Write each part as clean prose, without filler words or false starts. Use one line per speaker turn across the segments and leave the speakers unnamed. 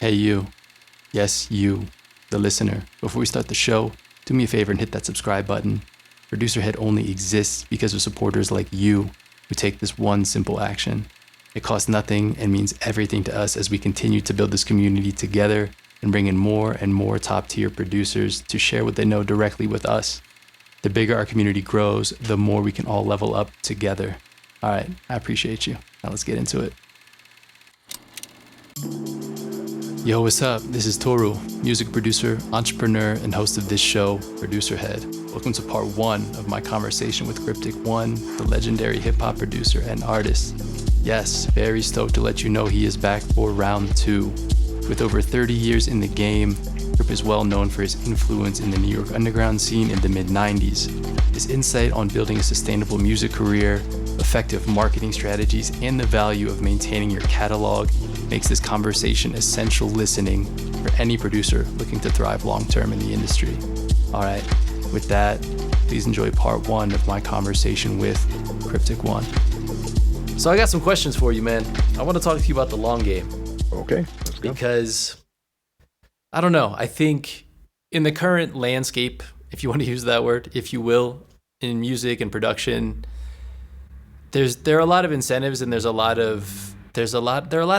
Hey, you. Yes, you, the listener. Before we start the show, do me a favor and hit that subscribe button. Producer Head only exists because of supporters like you who take this one simple action. It costs nothing and means everything to us as we continue to build this community together and bring in more and more top tier producers to share what they know directly with us. The bigger our community grows, the more we can all level up together. All right, I appreciate you. Now let's get into it. Yo, what's up? This is Toru, music producer, entrepreneur, and host of this show, Producer Head. Welcome to part one of my conversation with Cryptic One, the legendary hip-hop producer and artist. Yes, very stoked to let you know he is back for round two. With over 30 years in the game, Crip is well known for his influence in the New York underground scene in the mid-90s. His insight on building a sustainable music career, effective marketing strategies, and the value of maintaining your catalog makes this conversation essential listening for any producer looking to thrive long-term in the industry. All right, with that, please enjoy part one of my conversation with Cryptic One.
So I got some questions for you, man. I want to talk to you about the long game.
Okay, let's go.
Because, I don't know, I think in the current landscape, if you want to use that word, if you will, in music and production, there are a lot of incentives and there are a lot of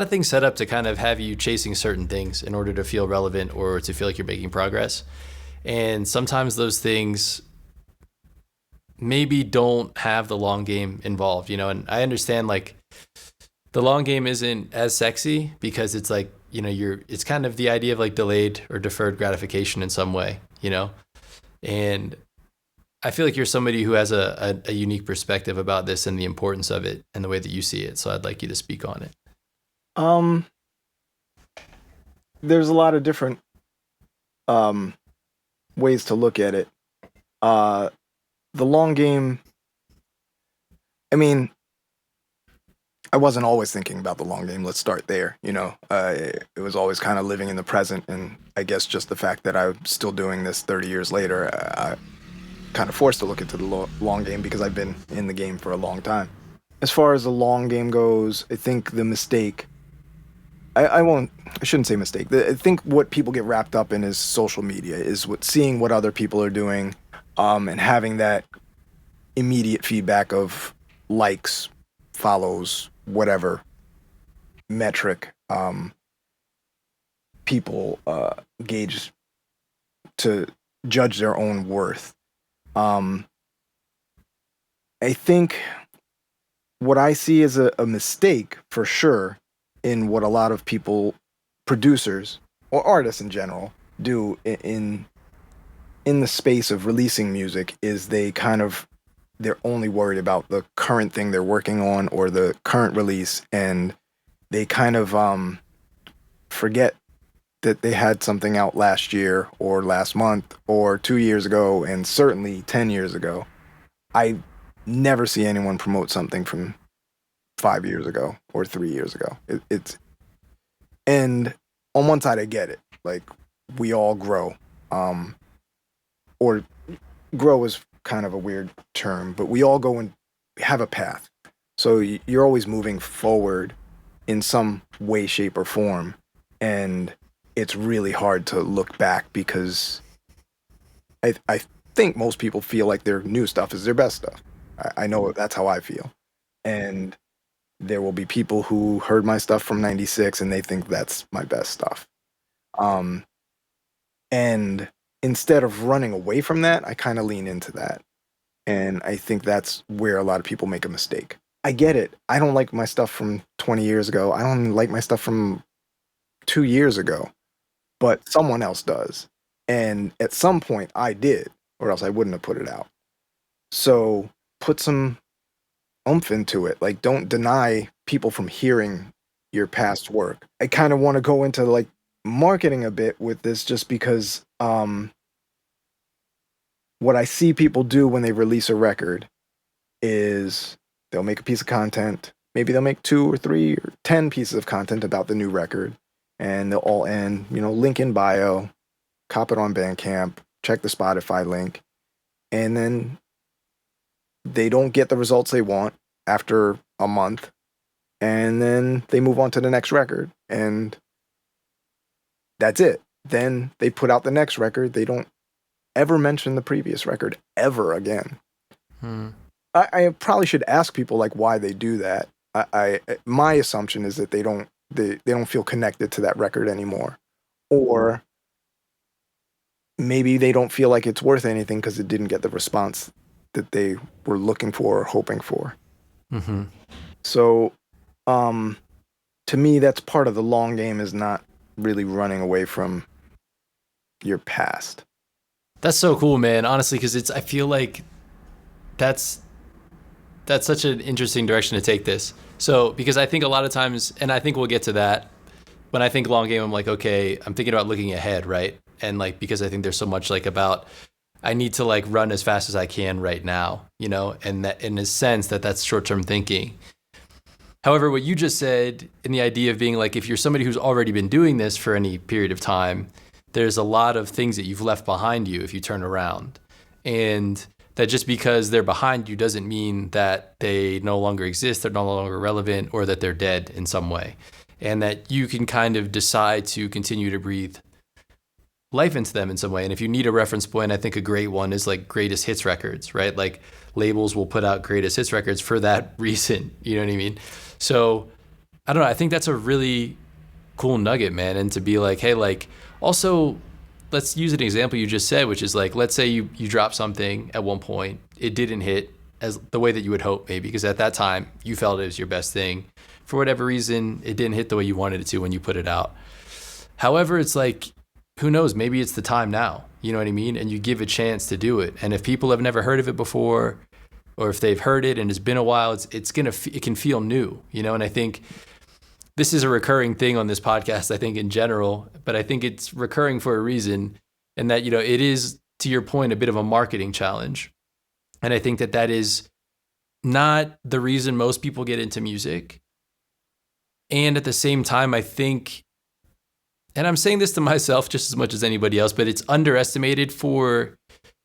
things set up to kind of have you chasing certain things in order to feel relevant or to feel like you're making progress. And sometimes those things maybe don't have the long game involved, you know, and I understand like the long game isn't as sexy because it's like, you know, it's kind of the idea of like delayed or deferred gratification in some way, you know, and I feel like you're somebody who has a unique perspective about this and the importance of it and the way that you see it. So I'd like you to speak on it.
There's a lot of different ways to look at it. The long game, I mean, I wasn't always thinking about the long game. Let's start there. You know, it was always kind of living in the present. And I guess just the fact that I'm still doing this 30 years later, I kind of forced to look into the long game because I've been in the game for a long time. As far as the long game goes, I think the mistake, I shouldn't say mistake. I think what people get wrapped up in is social media, is seeing what other people are doing, and having that immediate feedback of likes, follows, whatever metric people gauge to judge their own worth. I think what I see as a mistake for sure in what a lot of people, producers or artists in general, do in the space of releasing music is they're only worried about the current thing they're working on or the current release, and they kind of forget that they had something out last year or last month or 2 years ago and certainly 10 years ago. I never see anyone promote something from 5 years ago or 3 years ago. And on one side I get it. Like, we all grow. Or grow is kind of a weird term, but we all go and have a path. So you're always moving forward in some way, shape, or form. And it's really hard to look back because I think most people feel like their new stuff is their best stuff. I know that's how I feel. And there will be people who heard my stuff from 96 and they think that's my best stuff. And instead of running away from that, I kind of lean into that. And I think that's where a lot of people make a mistake. I get it. I don't like my stuff from 20 years ago. I don't like my stuff from 2 years ago, but someone else does. And at some point I did, or else I wouldn't have put it out. So put some oomph into it. Like, don't deny people from hearing your past work. I kind of want to go into like marketing a bit with this just because what I see people do when they release a record is they'll make a piece of content. Maybe they'll make 2 or 3 or 10 pieces of content about the new record, and they'll all end, you know, link in bio, cop it on Bandcamp, check the Spotify link, and then they don't get the results they want after a month, and then they move on to the next record. And that's it. Then they put out the next record. They don't ever mention the previous record ever again. I probably should ask people like why they do that. My assumption is that they don't feel connected to that record anymore, or maybe they don't feel like it's worth anything because it didn't get the response that they were looking for or hoping for.
Mm-hmm.
So, to me, that's part of the long game, is not really running away from your past.
That's so cool, man. Honestly, because I feel like that's such an interesting direction to take this. So, because I think a lot of times, and I think we'll get to that, when I think long game, I'm like, okay, I'm thinking about looking ahead, right? And like, because I think there's so much like about, I need to like run as fast as I can right now, you know, and that in a sense that's short-term thinking. However, what you just said in the idea of being like, if you're somebody who's already been doing this for any period of time, there's a lot of things that you've left behind you if you turn around. And that just because they're behind you doesn't mean that they no longer exist, they're no longer relevant, or that they're dead in some way. And that you can kind of decide to continue to breathe life into them in some way. And if you need a reference point, I think a great one is like greatest hits records, right? Like labels will put out greatest hits records for that reason. You know what I mean? So I don't know. I think that's a really cool nugget, man. And to be like, hey, like also let's use an example you just said, which is like, let's say you drop something at one point, it didn't hit as the way that you would hope maybe, because at that time you felt it was your best thing. For whatever reason, it didn't hit the way you wanted it to when you put it out. However, it's like, who knows, maybe it's the time now, you know what I mean? And you give a chance to do it. And if people have never heard of it before, or if they've heard it and it's been a while, it can feel new, you know? And I think this is a recurring thing on this podcast, I think in general, but I think it's recurring for a reason. And that, you know, it is, to your point, a bit of a marketing challenge. And I think that is not the reason most people get into music. And at the same time, I think, and I'm saying this to myself just as much as anybody else, but it's underestimated for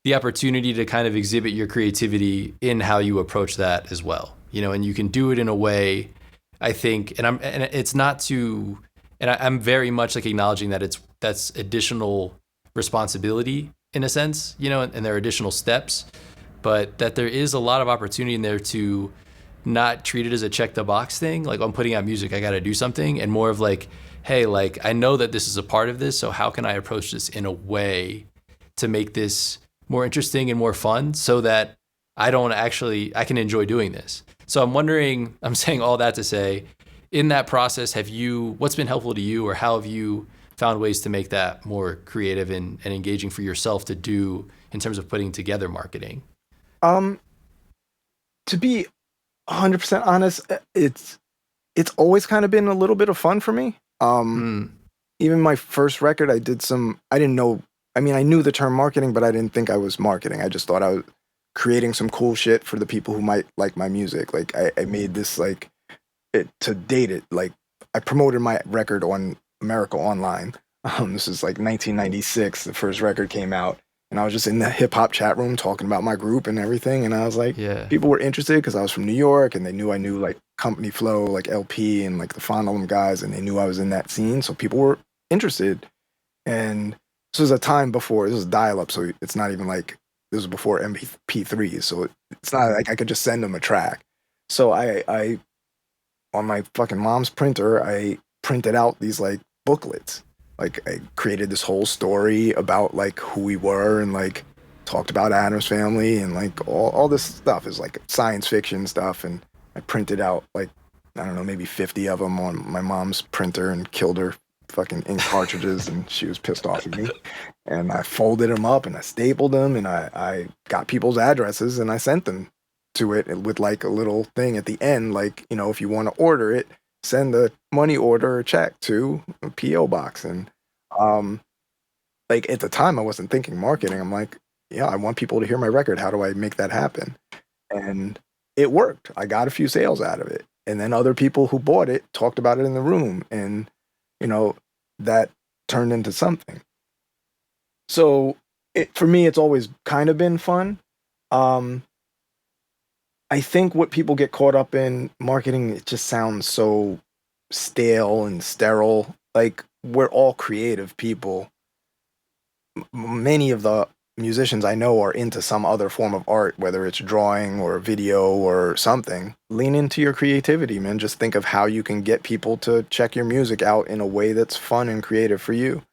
the opportunity to kind of exhibit your creativity in how you approach that as well. You know, and you can do it in a way, I think, and it's not to, and I'm very much like acknowledging that that's additional responsibility in a sense, you know, and there are additional steps, but that there is a lot of opportunity in there to not treat it as a check the box thing. Like, I'm putting out music, I got to do something, and more of like, hey, like, I know that this is a part of this, so how can I approach this in a way to make this more interesting and more fun so that I can enjoy doing this. So I'm wondering, I'm saying all that to say, in that process, what's been helpful to you, or how have you found ways to make that more creative and engaging for yourself to do in terms of putting together marketing?
To be 100% honest, it's always kind of been a little bit of fun for me. Even my first record, I didn't know, I mean, I knew the term marketing, but I didn't think I was marketing. I just thought I was creating some cool shit for the people who might like my music. Like, I made this, like, to date it, like, I promoted my record on America Online. This is like 1996, the first record came out, and I was just in the hip hop chat room talking about my group and everything. And I was like,
yeah,
people were interested because I was from New York, and they knew I knew like Company Flow, like LP, and like the Fondle guys, and they knew I was in that scene. So people were interested. And this was a time before, this was dial up. So it's not even like, this was before MP3s. So it's not like I could just send them a track. So I on my fucking mom's printer, I printed out these like booklets. Like, I created this whole story about like who we were, and like talked about Addams Family, and like all this stuff is like science fiction stuff. And I printed out like, I don't know, maybe 50 of them on my mom's printer, and killed her fucking ink cartridges, and she was pissed off at me. And I folded them up, and I stapled them, and I got people's addresses, and I sent them to it with like a little thing at the end, like, you know, if you want to order it, send the money order or check to a PO box. And like, at the time I wasn't thinking marketing. I'm like, yeah, I want people to hear my record. How do I make that happen? And it worked. I got a few sales out of it. And then other people who bought it talked about it in the room, and, you know, that turned into something. So for me, it's always kind of been fun. I think what people get caught up in marketing, it just sounds so stale and sterile. like we're all creative people. Many of the musicians I know are into some other form of art, whether it's drawing or video or something. Lean into your creativity, man. Just think of how you can get people to check your music out in a way that's fun and creative for you.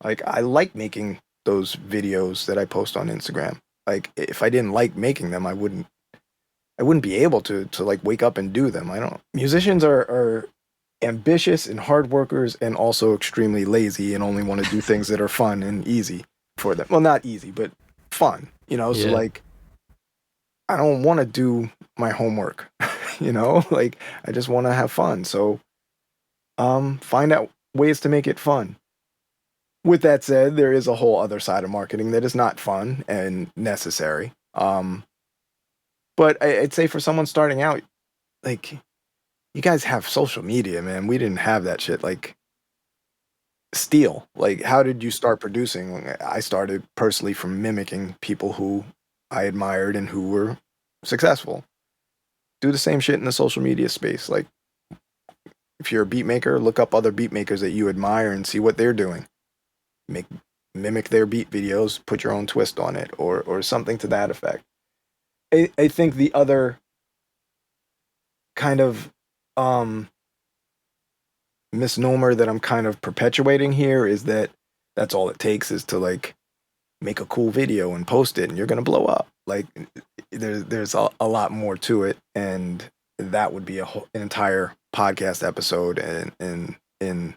Like, I like making those videos that I post on Instagram. Like, if I didn't like making them, I wouldn't be able to like wake up and do them. I don't. Musicians are ambitious and hard workers and also extremely lazy and only want to do things that are fun and easy for them. Well, not easy, but fun, you know? So
Yeah.
like, I don't want to do my homework, you know? Like, I just want to have fun. So, find out ways to make it fun. With that said, there is a whole other side of marketing that is not fun and necessary. But I'd say for someone starting out, like, you guys have social media, man. We didn't have that shit. Like, Steel, like, how did you start producing? I started personally from mimicking people who I admired and who were successful. Do the same shit in the social media space. Like, if you're a beat maker, look up other beat makers that you admire and see what they're doing. Mimic their beat videos, put your own twist on it, or something to that effect. I think the other kind of um misnomer that I'm kind of perpetuating here is that that's all it takes is to like make a cool video and post it and you're gonna blow up. Like, there's a lot more to it, and that would be an entire podcast episode in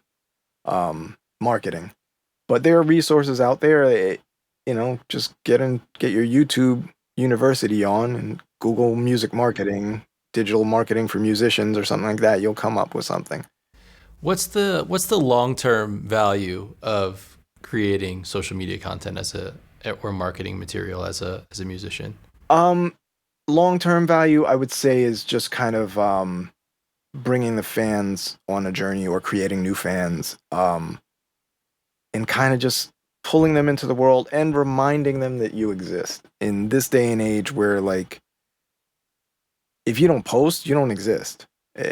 marketing. But there are resources out there. Just get your YouTube University on and Google music marketing, digital marketing for musicians, or something like that. You'll come up with something.
What's the long-term value of creating social media content or marketing material as a musician?
Long-term value, I would say, is just kind of bringing the fans on a journey or creating new fans, and kind of just pulling them into the world and reminding them that you exist in this day and age where, like, if you don't post, you don't exist.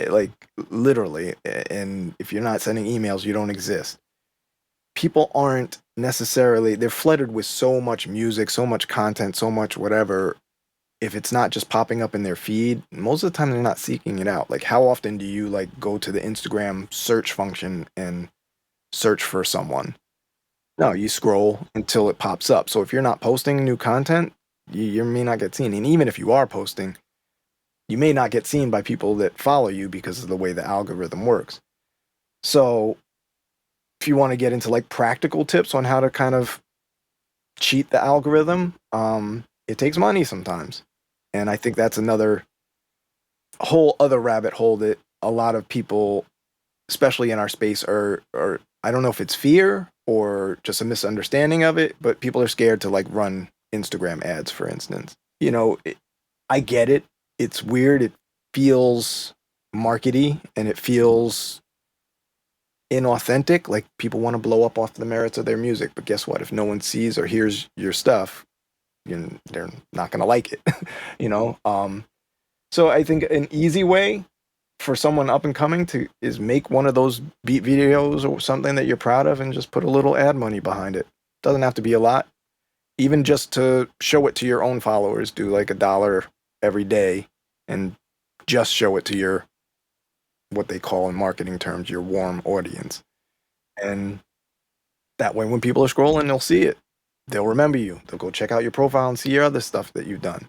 Like, literally. And if you're not sending emails, you don't exist. People aren't necessarily, they're flooded with so much music, so much content, so much whatever. If it's not just popping up in their feed, most of the time they're not seeking it out. Like, how often do you like go to the Instagram search function and search for someone? No, you scroll until it pops up. So if you're not posting new content, you may not get seen. And even if you are posting, you may not get seen by people that follow you because of the way the algorithm works. So if you want to get into like practical tips on how to kind of cheat the algorithm, it takes money sometimes. And I think that's another whole other rabbit hole that a lot of people, especially in our space, are I don't know if it's fear or just a misunderstanding of it, but people are scared to like run Instagram ads, for instance. I get it. It's weird. It feels markety and it feels inauthentic. Like, people want to blow up off the merits of their music. But guess what? If no one sees or hears your stuff, they're not going to like it, you know? So I think an easy way for someone up and coming is make one of those beat videos or something that you're proud of and just put a little ad money behind it. Doesn't have to be a lot. Even just to show it to your own followers, do like $1 every day and just show it to your, what they call in marketing terms, your warm audience. And that way, when people are scrolling, they'll see it. They'll remember you. They'll go check out your profile and see your other stuff that you've done.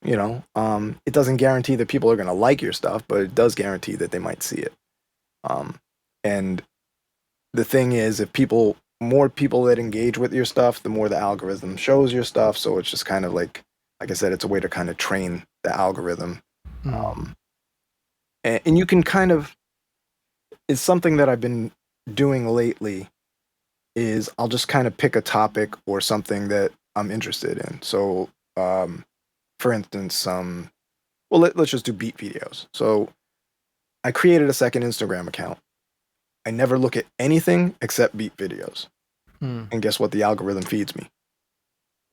It doesn't guarantee that people are going to like your stuff, but it does guarantee that they might see it. And the thing is, more people that engage with your stuff, the more the algorithm shows your stuff. So it's just kind of like I said, it's a way to kind of train the algorithm. And you can kind of, it's something that I've been doing lately is I'll just kind of pick a topic or something that I'm interested in. So, for instance, let's just do beat videos. So I created a second Instagram account. I never look at anything except beat videos. And guess what? The algorithm feeds me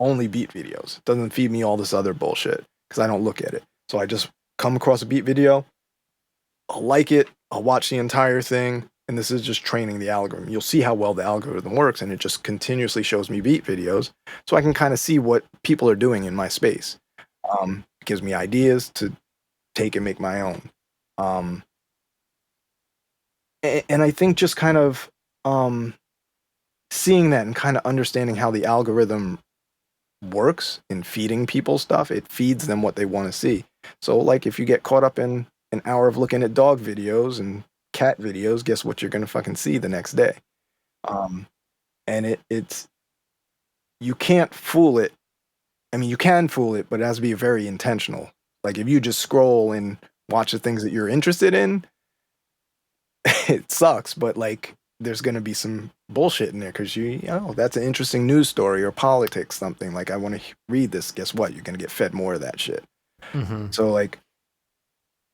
only beat videos. It doesn't feed me all this other bullshit because I don't look at it. So I just come across a beat video. I'll like it. I'll watch the entire thing. and this is just training the algorithm. You'll see how well the algorithm works, and it just continuously shows me beat videos, so I can kind of see what people are doing in my space. It gives me ideas to take and make my own. And I think just kind of seeing that and kind of understanding how the algorithm works in feeding people stuff, it feeds them what they want to see. So, like, if you get caught up in an hour of looking at dog videos and cat videos, guess what you're gonna fucking see the next day? And it's you can't fool it. I mean, you can fool it, but it has to be very intentional. Like, if you just scroll and watch the things that you're interested in, it sucks, but like there's gonna be some bullshit in there because you know that's an interesting news story or politics, something like I want to read this. Guess what? You're gonna get fed more of that shit. So like,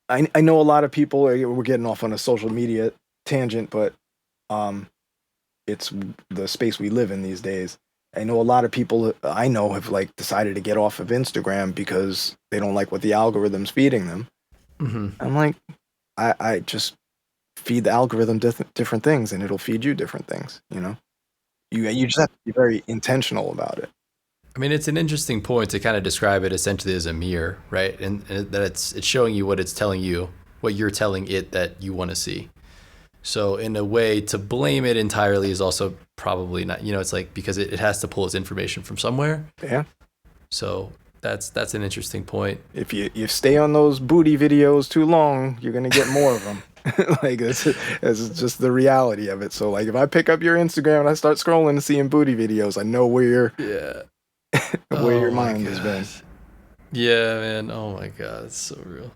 I know a lot of people. We're getting off on a social media tangent, but it's the space we live in these days. I know a lot of people I know have like decided to get off of Instagram because they don't like what the algorithm's feeding them. I'm like, I just feed the algorithm different things, and it'll feed you different things. You know, you just have to be very intentional about it.
I mean, it's an interesting point to kind of describe it essentially as a mirror, right? And that it's showing you what it's telling you, what you're telling it that you want to see. So in a way, to blame it entirely is also probably not, you know, it's like because it has to pull its information from somewhere.
Yeah.
So that's an interesting point.
If you stay on those booty videos too long, you're gonna get more of them. Like that's just the reality of it. So like, if I pick up your Instagram and I start scrolling and seeing booty videos, I know where your mind has been.
Yeah, man. Oh my god, it's so real.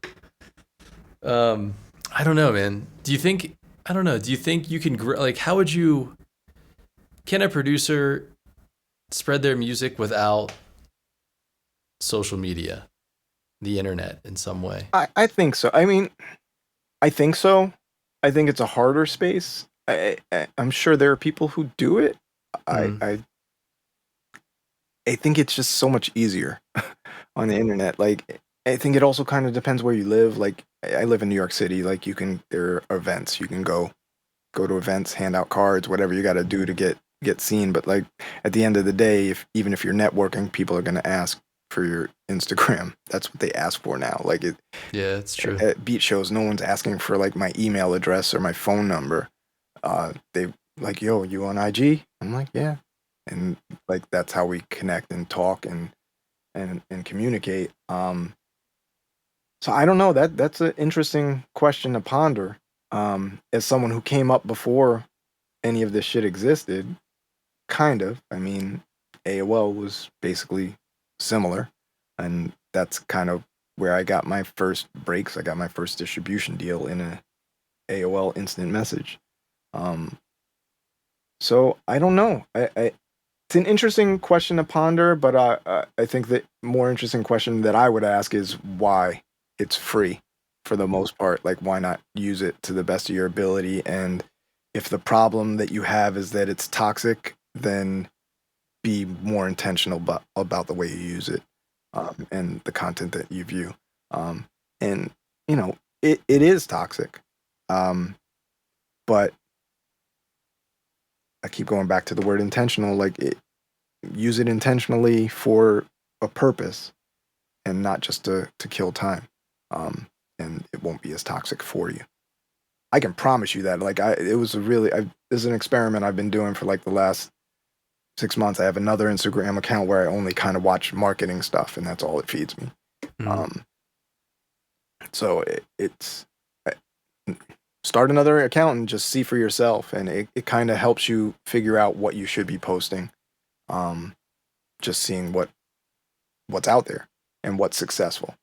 I don't know, man. Do you think you can like, how would you, can a producer spread their music without social media, the internet in some way?
I think so. I mean, I think so. I think it's a harder space. I'm sure there are people who do it. I think it's just so much easier on the internet. Like, I think it also kind of depends where you live. Like, I live in New York City. Like, there are events. You can go to events, hand out cards, whatever you got to do to get seen. But like, at the end of the day, even if you're networking, people are going to ask for your Instagram. That's what they ask for now. Like,
yeah, it's true.
At beat shows, no one's asking for like my email address or my phone number. They like, yo, you on IG? I'm like, yeah. And like, that's how we connect and talk and communicate. So I don't know, that's an interesting question to ponder. As someone who came up before any of this shit existed, kind of. I mean, AOL was basically similar, and that's kind of where I got my first breaks. I got my first distribution deal in a AOL instant message. So I don't know. It's an interesting question to ponder, but I think the more interesting question that I would ask is why it's free for the most part. Like, why not use it to the best of your ability? And if the problem that you have is that it's toxic, then be more intentional about the way you use it, and the content that you view. And, you know, it is toxic. But I keep going back to the word intentional. Like, use it intentionally for a purpose and not just to kill time. And it won't be as toxic for you. I can promise you that. Like, this is an experiment I've been doing for like the last 6 months. I have another Instagram account where I only kind of watch marketing stuff, and that's all it feeds me. So it's start another account and just see for yourself, and it kind of helps you figure out what you should be posting. Just seeing what's out there and what's successful.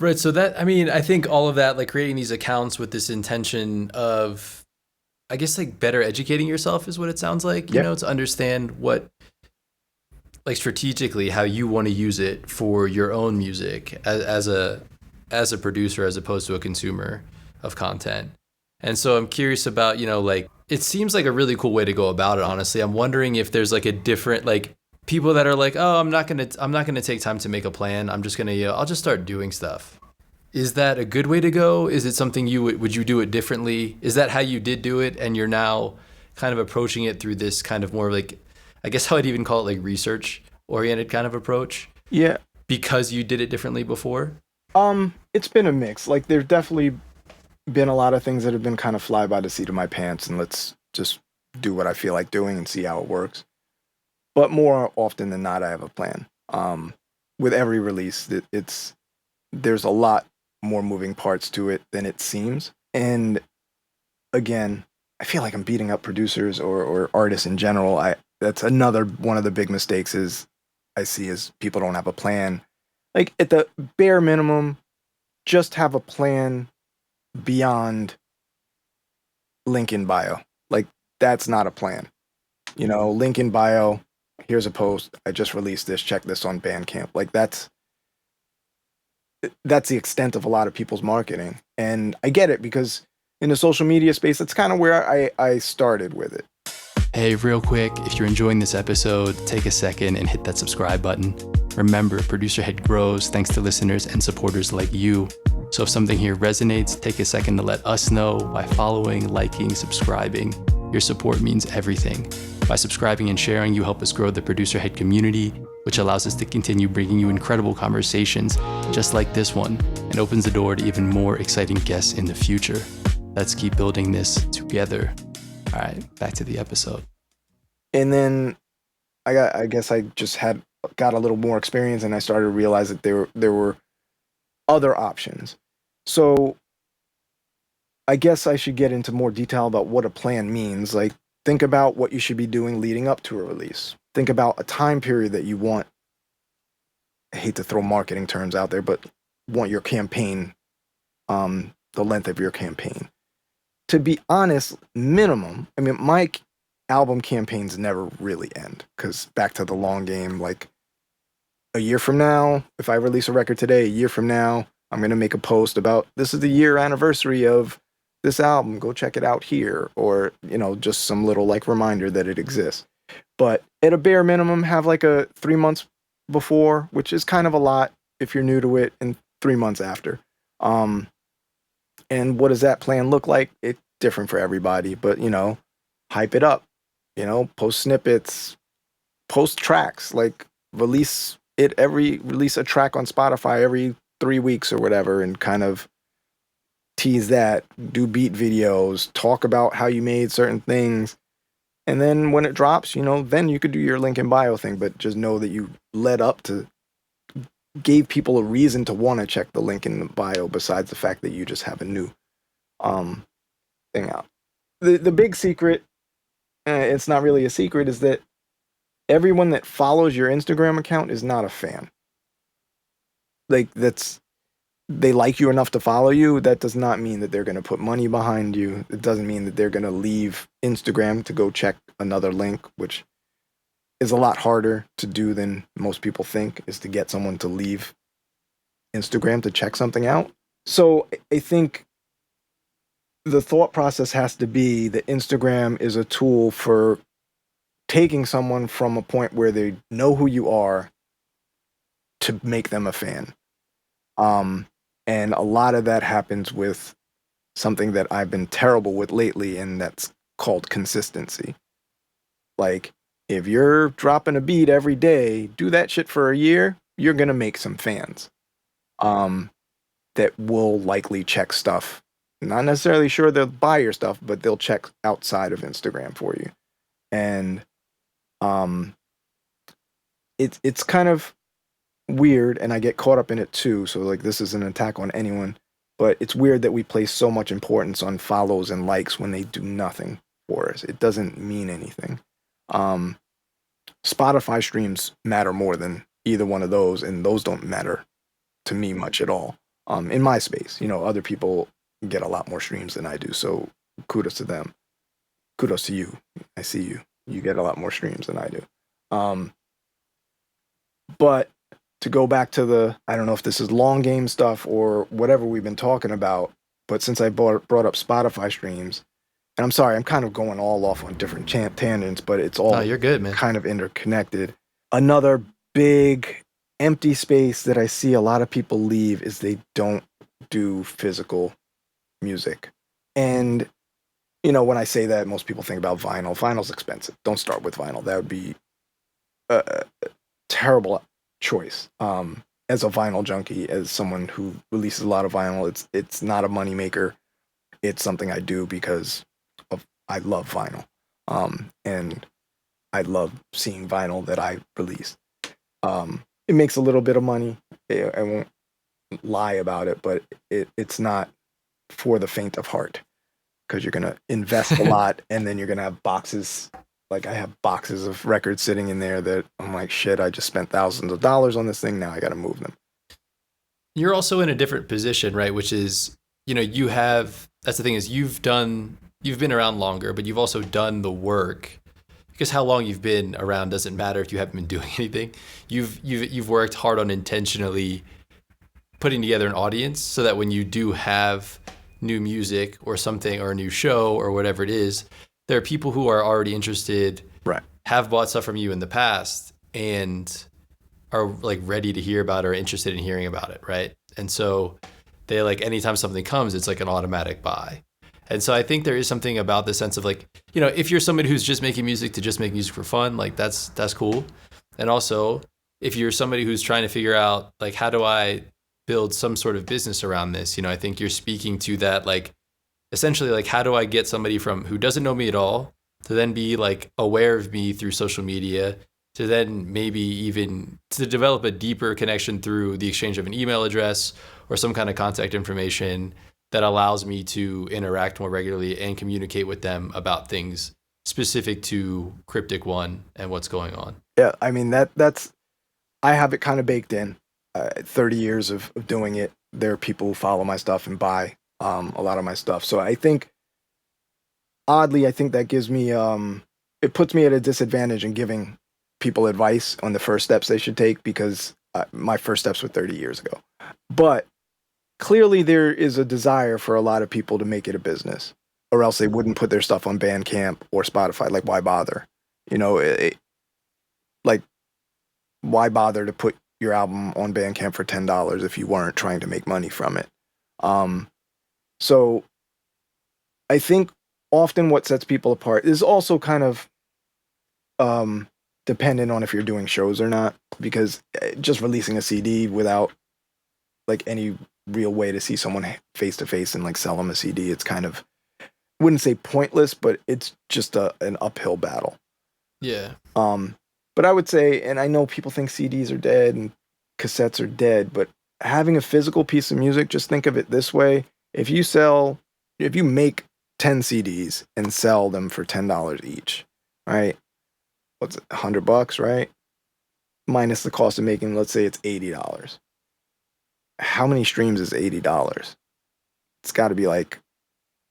Right. So that, I mean, I think all of that, like creating these accounts with this intention of, I guess, like better educating yourself is what it sounds like, you know, to understand what, like strategically how you want to use it for your own music as a producer, as opposed to a consumer of content. And so I'm curious about, you know, like, it seems like a really cool way to go about it. Honestly, I'm wondering if there's like a different, like, people that are like, oh, I'm not gonna take time to make a plan. I'm just gonna, I'll just start doing stuff. Is that a good way to go? Is it something would you do it differently? Is that how you did do it, and you're now kind of approaching it through this kind of more like, I guess how I'd even call it like research oriented kind of approach
Yeah.
because you did it differently before?
It's been a mix. Like there's definitely been a lot of things that have been kind of fly by the seat of my pants and let's just do what I feel like doing and see how it works. But more often than not, I have a plan. With every release, there's a lot more moving parts to it than it seems. And again, I feel like I'm beating up producers or artists in general. That's another one of the big mistakes is I see is people don't have a plan. Like at the bare minimum, just have a plan beyond link in bio. Like that's not a plan. You know, link in bio, here's a post, I just released this, check this on Bandcamp. Like that's the extent of a lot of people's marketing. And I get it because in the social media space, that's kind of where I started with it.
Hey, real quick, if you're enjoying this episode, take a second and hit that subscribe button. Remember, Producer Head grows thanks to listeners and supporters like you. So if something here resonates, take a second to let us know by following, liking, subscribing. Your support means everything. By subscribing and sharing, you help us grow the Producer Head community, which allows us to continue bringing you incredible conversations just like this one and opens the door to even more exciting guests in the future. Let's keep building this together. All right, back to the episode.
And then I guess I just got a little more experience and I started to realize that there were other options. So I guess I should get into more detail about what a plan means. Like think about what you should be doing leading up to a release. Think about a time period that you want. I hate to throw marketing terms out there, but want your campaign, the length of your campaign. To be honest, minimum, I mean, my album campaigns never really end because back to the long game, like a year from now, if I release a record today, a year from now, I'm going to make a post about this is the year anniversary of this album. Go check it out here. Or, you know, just some little like reminder that it exists. But at a bare minimum, have like a 3 months before, which is kind of a lot if you're new to it, and 3 months after. And what does that plan look like? It's different for everybody, but you know, hype it up, you know, post snippets, post tracks, like release a track on Spotify every 3 weeks or whatever, and kind of tease that, do beat videos, talk about how you made certain things. And then when it drops, you know, then you could do your link in bio thing, but just know that you led up to, gave people a reason to want to check the link in the bio besides the fact that you just have a new thing out. The big secret, it's not really a secret, is that everyone that follows your Instagram account is not a fan. Like they like you enough to follow you. That does not mean that they're going to put money behind you. It doesn't mean that they're going to leave Instagram to go check another link, which is a lot harder to do than most people think, is to get someone to leave Instagram to check something out. So I think the thought process has to be that Instagram is a tool for taking someone from a point where they know who you are to make them a fan. And a lot of that happens with something that I've been terrible with lately, and that's called consistency. Like, if you're dropping a beat every day, do that shit for a year, you're going to make some fans that will likely check stuff. Not necessarily sure they'll buy your stuff, but they'll check outside of Instagram for you. And it's kind of weird, and I get caught up in it too. So like, this is an attack on anyone, but it's weird that we place so much importance on follows and likes when they do nothing for us. It doesn't mean anything. Spotify streams matter more than either one of those, and those don't matter to me much at all. In my space, you know, other people get a lot more streams than I do, so kudos to them. Kudos to you. I see you. You get a lot more streams than I do. But to go back to I don't know if this is long game stuff or whatever we've been talking about, but since I brought up Spotify streams, and I'm sorry, I'm kind of going all off on different tangents, but it's all
you're good, man.
Kind of interconnected. Another big empty space that I see a lot of people leave is they don't do physical music. And, you know, when I say that, most people think about vinyl. Vinyl's expensive. Don't start with vinyl. That would be a terrible choice. As a vinyl junkie, as someone who releases a lot of vinyl, it's not a moneymaker. It's something I do because I love vinyl. And I love seeing vinyl that I release. It makes a little bit of money. I won't lie about it, but it's not for the faint of heart, because you're going to invest a lot, and then you're going to have boxes. Like, I have boxes of records sitting in there that I'm like, shit, I just spent thousands of dollars on this thing. Now I got to move them.
You're also in a different position, right? Which is, you know, that's the thing, is you've been around longer, but you've also done the work. Because how long you've been around doesn't matter if you haven't been doing anything. You've worked hard on intentionally putting together an audience so that when you do have new music or something, or a new show or whatever it is, there are people who are already interested,
right,
have bought stuff from you in the past, and are like ready to hear about it or interested in hearing about it, right? And so they, like, anytime something comes, it's like an automatic buy. And so I think there is something about the sense of, like, you know, if you're somebody who's just making music to just make music for fun, like that's cool. And also, if you're somebody who's trying to figure out, like, how do I build some sort of business around this, you know, I think you're speaking to that, like, essentially, like, how do I get somebody from who doesn't know me at all to then be, like, aware of me through social media, to then maybe even to develop a deeper connection through the exchange of an email address or some kind of contact information that allows me to interact more regularly and communicate with them about things specific to Cryptic One and what's going on.
Yeah, I mean, that's I have it kind of baked in. 30 years of doing it. There are people who follow my stuff and buy a lot of my stuff. So I think, oddly, I think that gives me it puts me at a disadvantage in giving people advice on the first steps they should take, because my first steps were 30 years ago. But clearly there is a desire for a lot of people to make it a business, or else they wouldn't put their stuff on Bandcamp or Spotify. Like, why bother? You know, like, why bother to put your album on Bandcamp for $10 if you weren't trying to make money from it? So I think often what sets people apart is also kind of dependent on if you're doing shows or not, because just releasing a CD without, like, any real way to see someone face to face and, like, sell them a CD, it's kind of, wouldn't say pointless, but it's just an uphill battle.
Yeah.
But I would say, and I know people think CDs are dead and cassettes are dead, but having a physical piece of music, just think of it this way. If you make 10 CDs and sell them for $10 each, right? What's it, $100, right? Minus the cost of making, let's say it's $80. How many streams is $80? It's got to be, like,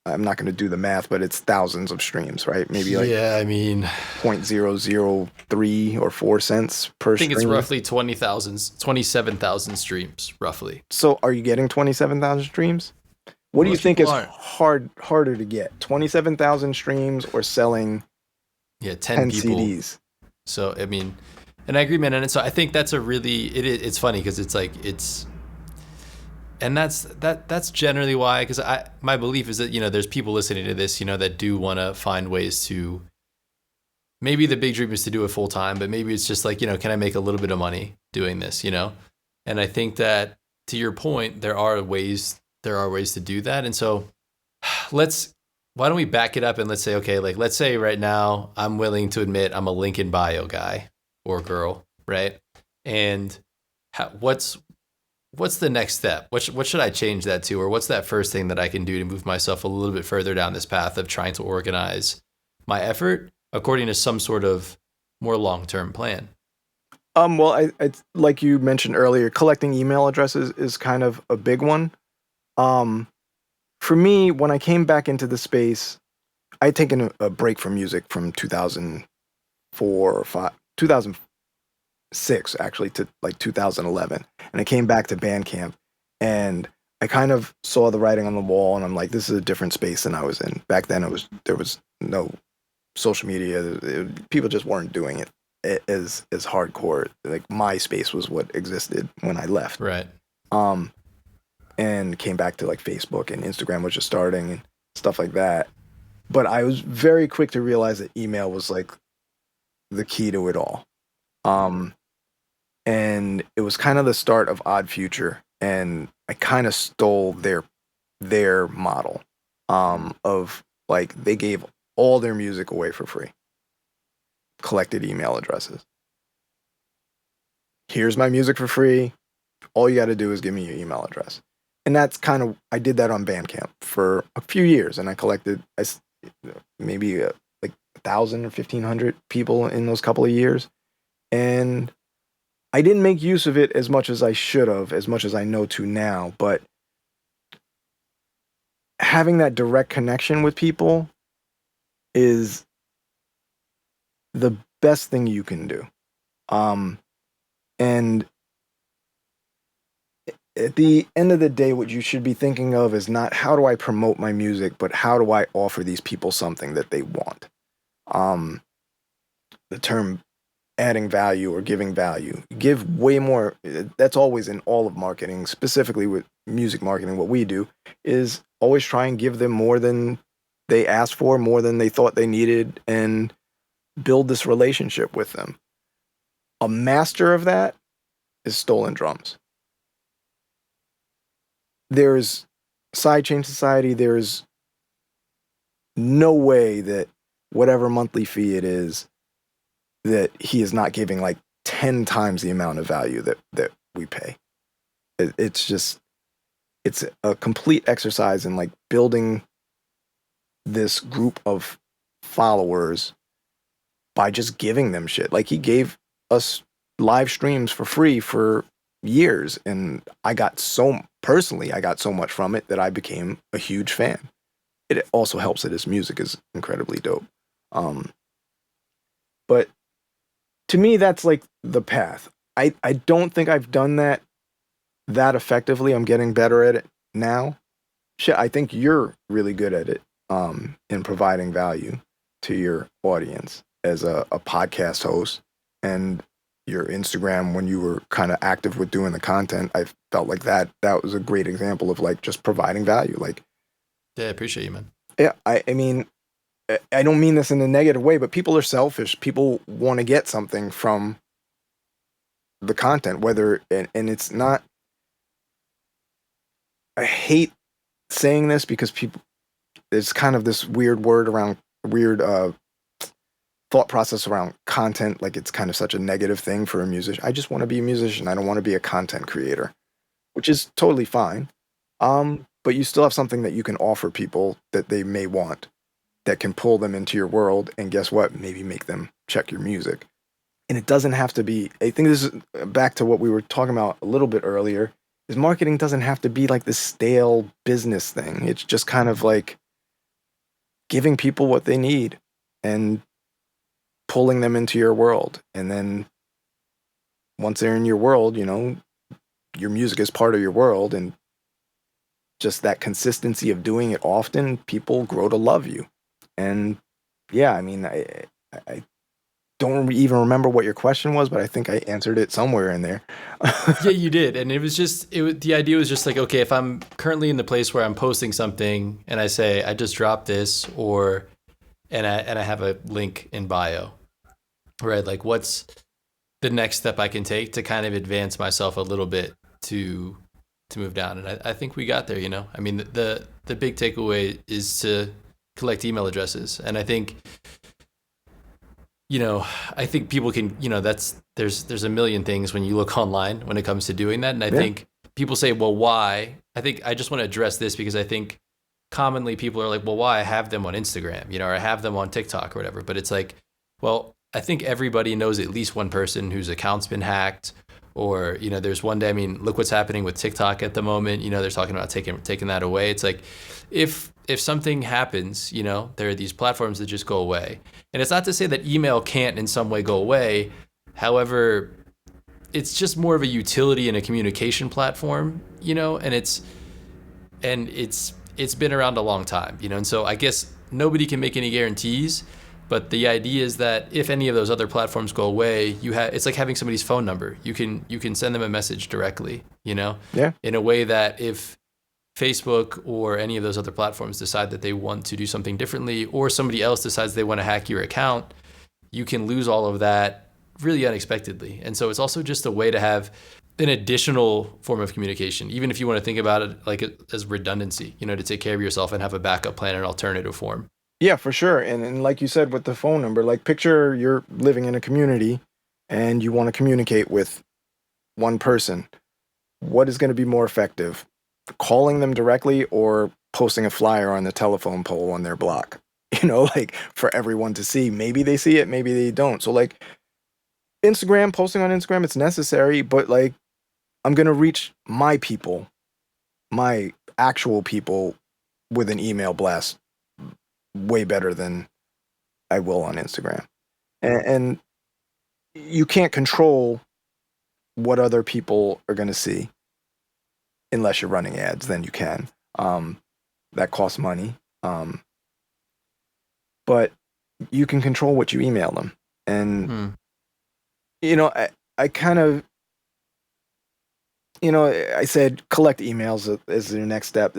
I'm not going to do the math, but it's thousands of streams, right? Maybe, like,
yeah, I mean,
0.003 or 4 cents per stream.
I think it's roughly 27,000 streams, roughly.
So are you getting 27,000 streams? What do you think is harder to get? 27,000 streams or selling 10
people.
CDs?
So, I mean, and I agree, man. And so I think that's it's funny, because it's like, and that's generally why, because my belief is that, you know, there's people listening to this, you know, that do want to find ways to, maybe the big dream is to do it full time, but maybe it's just like, you know, can I make a little bit of money doing this, you know? And I think that, to your point, there are ways to do that. And so why don't we back it up and let's say, okay, like, let's say right now I'm willing to admit I'm a link in bio guy or girl, right? And what's the next step? What should I change that to? Or what's that first thing that I can do to move myself a little bit further down this path of trying to organize my effort according to some sort of more long-term plan?
Well, I like you mentioned earlier, collecting email addresses is kind of a big one. For me, when I came back into the space, I had taken a break from music from 2004 or 2006 actually, to like 2011, and I came back to Bandcamp, and I kind of saw the writing on the wall, and I'm like, this is a different space than I was in back then. There was no social media. People just weren't doing it as hardcore. Like, MySpace was what existed when I left.
Right.
and came back to like Facebook, and Instagram was just starting and stuff like that. But I was very quick to realize that email was like the key to it all. Um, and it was kind of the start of Odd Future, and I kind of stole their model of like they gave all their music away for free, collected email addresses. Here's my music for free. All you got to do is give me your email address. And that's kind of, I did that on Bandcamp for a few years, and I collected maybe like 1,000 or 1,500 people in those couple of years. And I didn't make use of it as much as I should have, as much as I know to now, but having that direct connection with people is the best thing you can do. And at the end of the day, what you should be thinking of is not how do I promote my music, but how do I offer these people something that they want. The term adding value or giving value, give way more. That's always in all of marketing, specifically with music marketing. What we do is always try and give them more than they asked for, more than they thought they needed, and build this relationship with them. A master of that is Stolen Drums. There's Sidechain Society, there's no way that whatever monthly fee it is, that he is not giving like 10 times the amount of value that we pay. It's a complete exercise in like building this group of followers by just giving them shit. Like he gave us live streams for free for years, and I got so much from it that I became a huge fan. It also helps that his music is incredibly dope. But to me, that's like the path. I don't think I've done that effectively. I'm getting better at it now. Shit, I think you're really good at it in providing value to your audience as a podcast host, and your Instagram when you were kind of active with doing the content. I felt like that was a great example of like just providing value. Like,
yeah, I appreciate you, man.
Yeah, I mean, I don't mean this in a negative way, but people are selfish. People want to get something from the content, and it's not. I hate saying this because there's kind of this weird thought process around content. Like it's kind of such a negative thing for a musician. I just want to be a musician. I don't want to be a content creator, which is totally fine. But you still have something that you can offer people that they may want, that can pull them into your world, and guess what? Maybe make them check your music. And it doesn't have to be, I think this is back to what we were talking about a little bit earlier, is marketing doesn't have to be like this stale business thing. It's just kind of like giving people what they need and pulling them into your world. And then once they're in your world, your music is part of your world, and just that consistency of doing it often, people grow to love you. And yeah, I mean, I don't even remember what your question was, but I think I answered it somewhere in there.
Yeah, you did. And the idea was just like, okay, if I'm currently in the place where I'm posting something and I say, I just dropped this, and I have a link in bio, right? Like what's the next step I can take to kind of advance myself a little bit to move down? And I think we got there, I mean, the big takeaway is to collect email addresses. And I think, people can, there's a million things when you look online when it comes to doing that. And I think people say, well, why? I think I just want to address this because I think commonly people are like, well, why? I have them on Instagram, or I have them on TikTok or whatever. But it's like, well, I think everybody knows at least one person whose account's been hacked, or, there's one day, I mean, look what's happening with TikTok at the moment. They're talking about taking that away. It's like, if something happens, there are these platforms that just go away. And it's not to say that email can't in some way go away. However, it's just more of a utility and a communication platform, and it's been around a long time, and so I guess nobody can make any guarantees, but the idea is that if any of those other platforms go away, it's like having somebody's phone number. You can send them a message directly,
Yeah.
in a way that if Facebook or any of those other platforms decide that they want to do something differently, or somebody else decides they want to hack your account, you can lose all of that really unexpectedly. And so it's also just a way to have an additional form of communication, even if you want to think about it like as redundancy, you know, to take care of yourself and have a backup plan, an alternative form.
Yeah, for sure. And like you said with the phone number, like picture you're living in a community and you want to communicate with one person. What is going to be more effective? Calling them directly or posting a flyer on the telephone pole on their block? You know, like for everyone to see. Maybe they see it, maybe they don't. So like Instagram, posting on Instagram, it's necessary, but like I'm going to reach my people, my actual people with an email blast way better than I will on Instagram. And you can't control what other people are going to see unless you're running ads, then you can. That costs money. But you can control what you email them. And, you know, I kind of, you know, I said collect emails as your next step.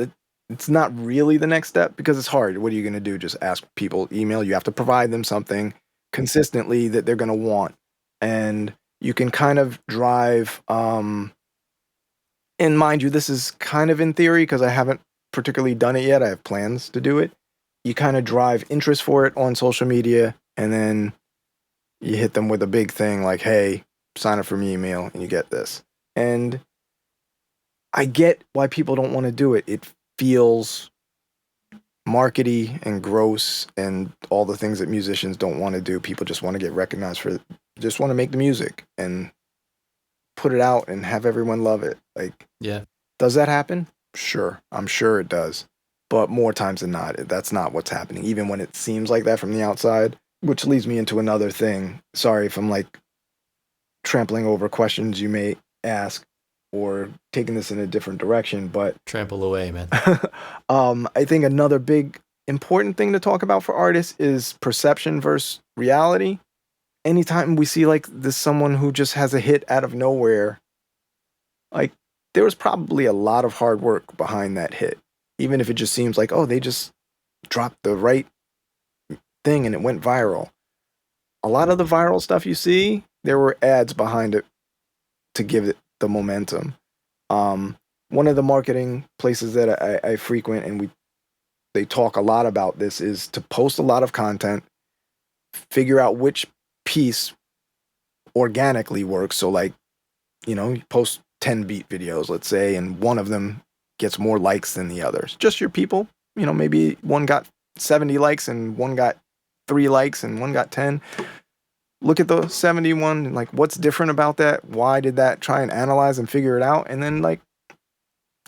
It's not really the next step because it's hard. What are you going to do? Just ask people email? You have to provide them something consistently that they're going to want. And you can kind of drive, and mind you, this is kind of in theory because I haven't particularly done it yet. I have plans to do it. You kind of drive interest for it on social media, and then you hit them with a big thing like, hey, sign up for me email and you get this. And I get why people don't want to do it. It feels markety and gross and all the things that musicians don't want to do. People just want to get recognized for it. Just want to make the music and put it out and have everyone love it. Like,
yeah.
Does that happen? Sure. I'm sure it does. But more times than not, that's not what's happening, even when it seems like that from the outside, which leads me into another thing. Sorry if I'm like trampling over questions you may ask or taking this in a different direction, but
trample away, man.
I think another big important thing to talk about for artists is perception versus reality. Anytime we see like this someone who just has a hit out of nowhere, like there was probably a lot of hard work behind that hit. Even if it just seems like, oh, they just dropped the right thing and it went viral. A lot of the viral stuff you see, there were ads behind it to give it the momentum. One of the marketing places that I frequent and they talk a lot about this is to post a lot of content, figure out which piece organically works. So like, you know, you post 10 beat videos, let's say, and one of them gets more likes than the others. Just your people, you know, maybe one got 70 likes and one got 3 likes and one got 10. Look at the 71 and like, what's different about that? Why did that? Try and analyze and figure it out. And then like,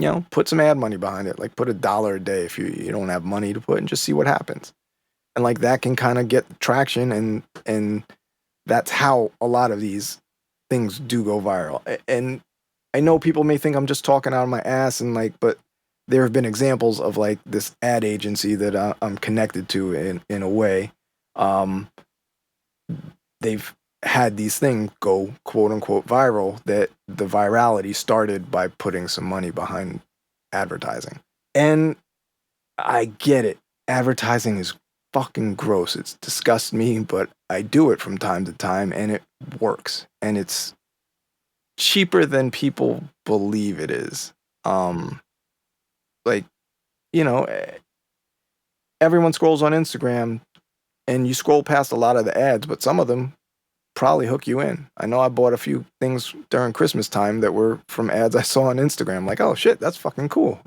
you know, put some ad money behind it. Like put $1 a day if you don't have money to put and just see what happens. And like that can kind of get traction and that's how a lot of these things do go viral. And I know people may think I'm just talking out of my ass and like, but there have been examples of like this ad agency that I'm connected to in a way. They've had these things go quote unquote viral that the virality started by putting some money behind advertising. And I get it. Advertising is fucking gross. It's disgusts me, but I do it from time to time and it works. And it's cheaper than people believe it is. Like, you know, everyone scrolls on Instagram and you scroll past a lot of the ads, but some of them probably hook you in. I know I bought a few things during Christmas time that were from ads I saw on Instagram. Like, oh shit, that's fucking cool.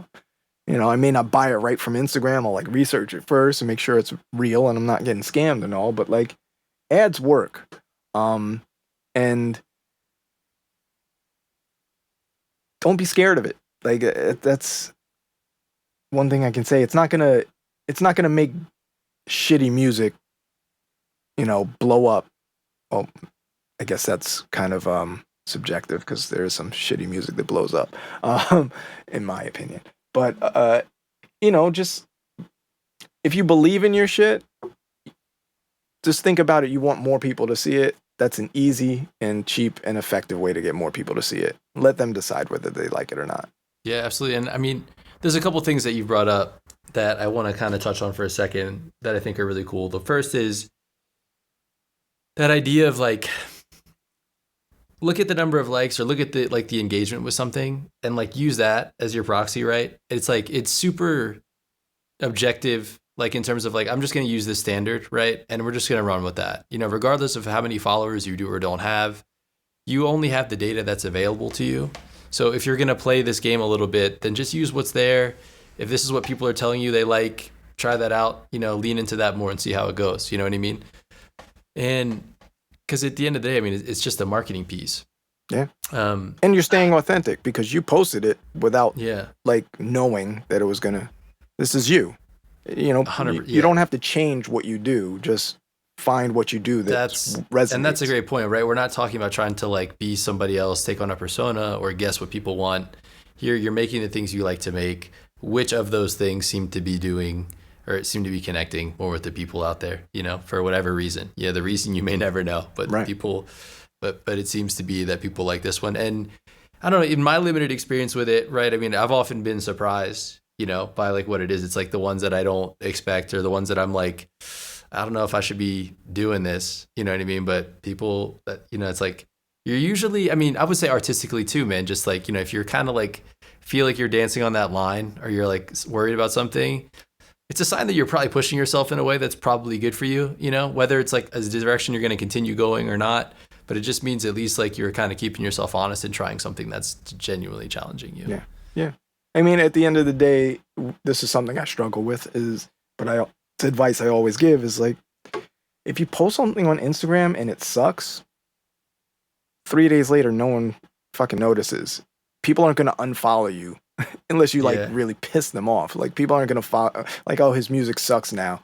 You know, I may not buy it right from Instagram. I'll like research it first and make sure it's real and I'm not getting scammed and all, but like ads work. And don't be scared of it. Like that's one thing I can say. It's not gonna make shitty music, you know, blow up. Well, I guess that's kind of subjective because there is some shitty music that blows up, in my opinion. But you know, just if you believe in your shit, just think about it. You want more people to see it. That's an easy and cheap and effective way to get more people to see it. Let them decide whether they like it or not.
Yeah, absolutely. And I mean, There's a couple things that you brought up that I want to kind of touch on for a second that I think are really cool. The first is that idea of like, look at the number of likes or look at the engagement with something and like use that as your proxy, right? It's like, it's super objective, like in terms of like, I'm just going to use this standard, right? And we're just going to run with that. Regardless of how many followers you do or don't have, you only have the data that's available to you. So if you're going to play this game a little bit, then just use what's there. If this is what people are telling you they like, try that out, lean into that more and see how it goes. You know what I mean? And because at the end of the day, I mean, it's just a marketing piece.
Yeah. And you're staying authentic because you posted it without like knowing that it was this is you. You don't have to change what you do. Just find what you do that's resonates.
And that's a great point, right? We're not talking about trying to like be somebody else, take on a persona or guess what people want. Here, you're making the things you like to make. Which of those things seem to be connecting more with the people out there, for whatever reason. Yeah, the reason you may never know, but
right.
but it seems to be that people like this one. And I don't know, in my limited experience with it, right? I mean, I've often been surprised, by like what it is. It's like the ones that I don't expect or the ones that I'm like, I don't know if I should be doing this, you know what I mean? But people that, it's like, you're usually, I mean, I would say artistically too, man, just like, if you're kind of like, feel like you're dancing on that line or you're like worried about something, it's a sign that you're probably pushing yourself in a way that's probably good for you, whether it's like a direction you're going to continue going or not, but it just means at least like you're kind of keeping yourself honest and trying something that's genuinely challenging you.
Yeah. Yeah. I mean, at the end of the day, this is something I struggle with the advice I always give is like, if you post something on Instagram and it sucks, 3 days later, no one fucking notices. People aren't going to unfollow you unless you like really piss them off. Like people aren't going to follow, like, oh, his music sucks now.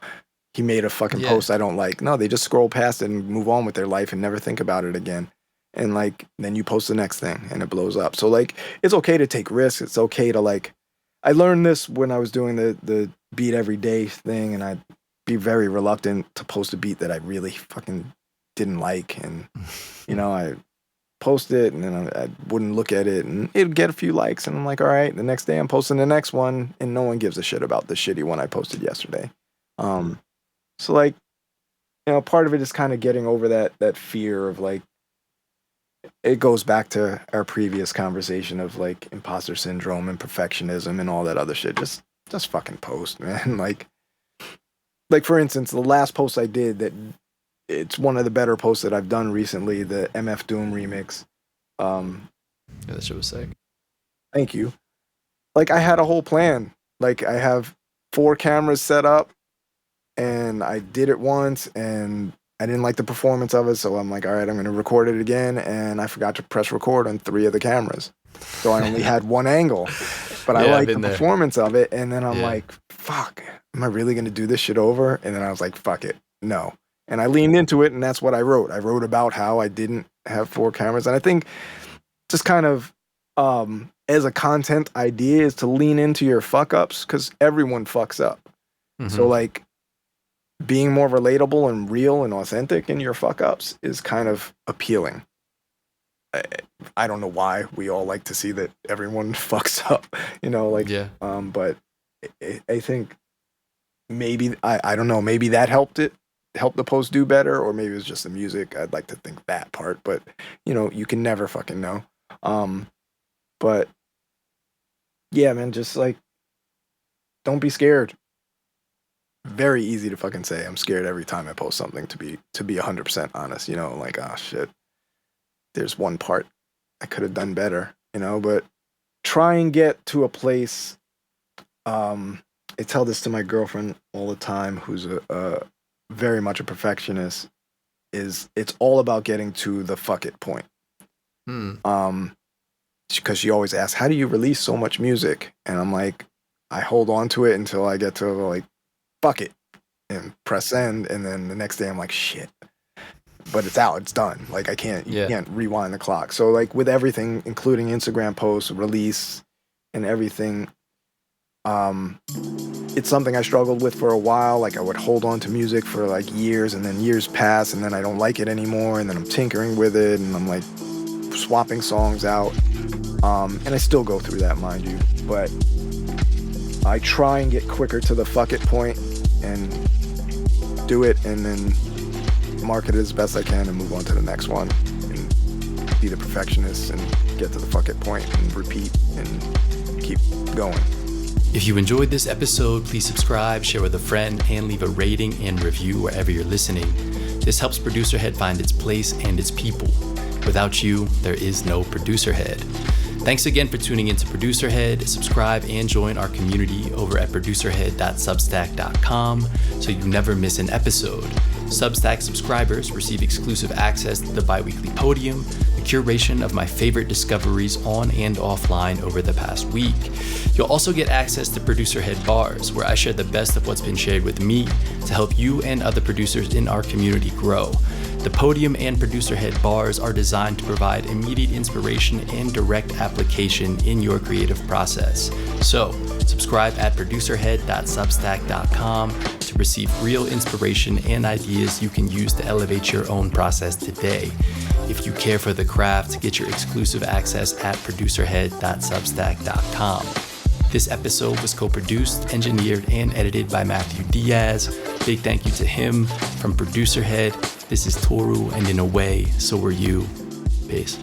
He made a fucking post I don't like. No, they just scroll past it and move on with their life and never think about it again. And like, then you post the next thing and it blows up. So like, it's okay to take risks. It's okay to like, I learned this when I was doing the beat every day thing, and I'd be very reluctant to post a beat that I really fucking didn't like. And, I post it and then I wouldn't look at it and it'd get a few likes. And I'm like, all right, the next day I'm posting the next one and no one gives a shit about the shitty one I posted yesterday. So like, part of it is kind of getting over that fear of like, it goes back to our previous conversation of like imposter syndrome and perfectionism and all that other shit. Just fucking post, man. Like for instance, the last post I did that it's one of the better posts that I've done recently, the MF Doom remix.
Yeah, that shit was sick.
Thank you. Like I had a whole plan. Like I have 4 cameras set up and I did it once and I didn't like the performance of it, so I'm like, all right, I'm going to record it again, and I forgot to press record on 3 of the cameras. So I only had one angle, but I liked the performance of it, and then I'm like, fuck, am I really going to do this shit over? And then I was like, fuck it, no. And I leaned into it, and that's what I wrote. I wrote about how I didn't have 4 cameras, and I think just kind of as a content idea is to lean into your fuck-ups, because everyone fucks up. Mm-hmm. So like, being more relatable and real and authentic in your fuck ups is kind of appealing. I don't know why we all like to see that everyone fucks up, but I think maybe, I don't know, maybe that helped the post do better, or maybe it was just the music. I'd like to think that part, but you can never fucking know. But yeah, man, just like, don't be scared. Very easy to fucking say I'm scared every time I post something, to be 100% honest, like, oh shit, there's one part I could have done better, but try and get to a place. I tell this to my girlfriend all the time, who's a very much a perfectionist, is it's all about getting to the fuck it point. Because she always asks, how do you release so much music? And I'm like, I hold on to it until I get to like, fuck it, and press send, and then the next day I'm like, shit, but it's out, it's done. Like you can't rewind the clock. So like with everything, including Instagram posts, release, and everything, it's something I struggled with for a while. Like I would hold on to music for like years, and then years pass, and then I don't like it anymore, and then I'm tinkering with it, and I'm like swapping songs out, and I still go through that, mind you, but I try and get quicker to the fuck it point and do it, and then market it as best I can and move on to the next one and be the perfectionist and get to the fuck it point and repeat and keep going.
If you enjoyed this episode, please subscribe, share with a friend, and leave a rating and review wherever you're listening. This helps Producer Head find its place and its people. Without you, there is no Producer Head. Thanks again for tuning into Producer Head. Subscribe and join our community over at producerhead.substack.com so you never miss an episode. Substack subscribers receive exclusive access to the biweekly podium, the curation of my favorite discoveries on and offline over the past week. You'll also get access to Producer Head Bars, where I share the best of what's been shared with me to help you and other producers in our community grow. The podium and Producer Head Bars are designed to provide immediate inspiration and direct application in your creative process. So, subscribe at producerhead.substack.com to receive real inspiration and ideas you can use to elevate your own process today. If you care for the craft, get your exclusive access at producerhead.substack.com. This episode was co-produced, engineered, and edited by Matthew Diaz. Big thank you to him. From Producer Head, this is Toru, and in a way, so are you. Peace.